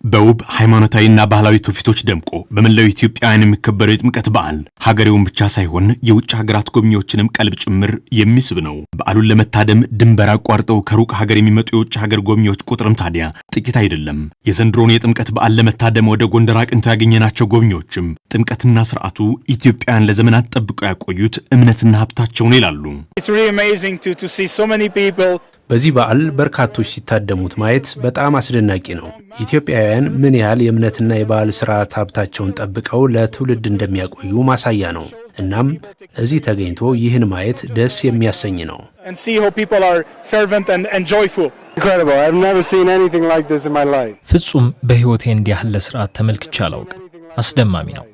በውብ ሃይማኖታዊና ባህላዊ ትውፊቶች ደምቆ በመላው ኢትዮጵያውያን የሚከበረው የጥምቀት በዓል ሀገሬውን ብቻ ሳይሆን የውጭ ሀገራት ጎብኚዎችንም ቀልብ ጭምር የሚስብ ነው። በዓሉን ለመታደም ድንበር አቋርጠው ከሩቅ ሀገር የሚመጡ የውጭ ሀገር ጎብኚዎች ቁጥርም ታዲያ ጥቂት አይደለም። የዘንድሮውን የጥምቀት በዓል ለመታደም ወደ ጎንደር አቅንተው ያገኘናቸው ጎብኚዎችም ጥምቀትና ስርዓቱ ኢትዮጵያውያን ለዘመናት ጠብቀው ያቆዩት እምነትና ሀብታቸው ነው ይላሉ። በዚህ በዓል በርካቶች ሲታደሙት ማየት በጣም አስደናቂ ነው። ኢትዮጵያውያን ምን ያህል የእምነትና የባህል ስርዓት ሀብታቸውን ጠብቀው ለትውልድ እንደሚያቆዩ ማሳያ ነው። እናም እዚህ ተገኝቶ ይህን ማየት ደስ የሚያሰኝ ነው። ፍጹም በህይወቴ እንዲህ ያለ ስርዓት ተመልክቼ አላውቅም። አስደማሚ ነው።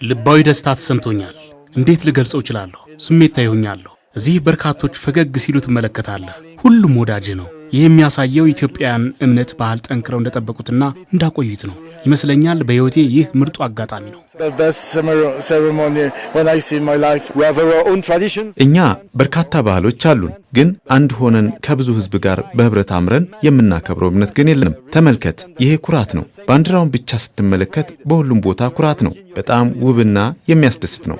ልባዊ ደስታ ተሰምቶኛል። እንዴት ልገልጸው እችላለሁ? ስሜታዊ ሆኛለሁ። እዚህ በርካቶች ፈገግ ሲሉ ትመለከታለህ። ሁሉም ወዳጅ ነው። ይህ የሚያሳየው ኢትዮጵያውያን እምነት ባህል ጠንክረው እንደጠበቁትና እንዳቆዩት ነው ይመስለኛል። በህይወቴ ይህ ምርጡ አጋጣሚ ነው። እኛ በርካታ ባህሎች አሉን፣ ግን አንድ ሆነን ከብዙ ህዝብ ጋር በህብረት አምረን የምናከብረው እምነት ግን የለንም። ተመልከት፣ ይሄ ኩራት ነው። ባንዲራውን ብቻ ስትመለከት በሁሉም ቦታ ኩራት ነው። በጣም ውብና የሚያስደስት ነው።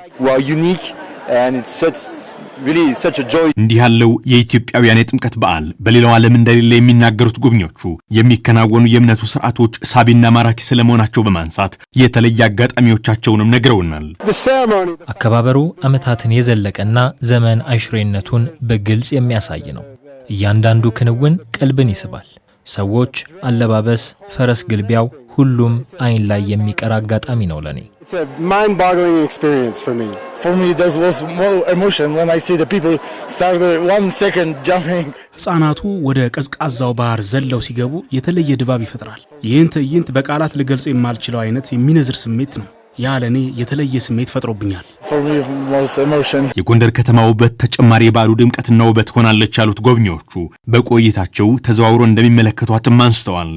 እንዲህ ያለው የኢትዮጵያውያን የጥምቀት በዓል በሌላው ዓለም እንደሌለ የሚናገሩት ጎብኚዎቹ የሚከናወኑ የእምነቱ ስርዓቶች ሳቢና ማራኪ ስለመሆናቸው በማንሳት የተለየ አጋጣሚዎቻቸውንም ነግረውናል። አከባበሩ ዓመታትን የዘለቀና ዘመን አይሽሬነቱን በግልጽ የሚያሳይ ነው። እያንዳንዱ ክንውን ቀልብን ይስባል። ሰዎች፣ አለባበስ፣ ፈረስ ግልቢያው ሁሉም አይን ላይ የሚቀር አጋጣሚ ነው ለኔ። ሕፃናቱ ወደ ቀዝቃዛው ባህር ዘለው ሲገቡ የተለየ ድባብ ይፈጥራል። ይህን ትዕይንት በቃላት ልገልጸው የማልችለው አይነት የሚነዝር ስሜት ነው። ያ ለኔ የተለየ ስሜት ፈጥሮብኛል። የጎንደር ከተማ ውበት ተጨማሪ የበዓሉ ድምቀትና ውበት ሆናለች ያሉት ጎብኚዎቹ በቆይታቸው ተዘዋውሮ እንደሚመለከቷትም አንስተዋል።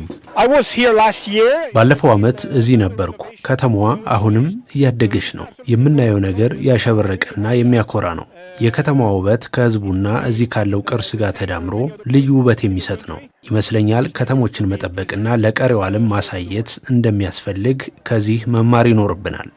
ባለፈው ዓመት እዚህ ነበርኩ። ከተማዋ አሁንም እያደገች ነው። የምናየው ነገር ያሸበረቀና የሚያኮራ ነው። የከተማዋ ውበት ከህዝቡና እዚህ ካለው ቅርስ ጋር ተዳምሮ ልዩ ውበት የሚሰጥ ነው ይመስለኛል። ከተሞችን መጠበቅና ለቀሪው ዓለም ማሳየት እንደሚያስፈልግ ከዚህ መማር ይኖርብናል።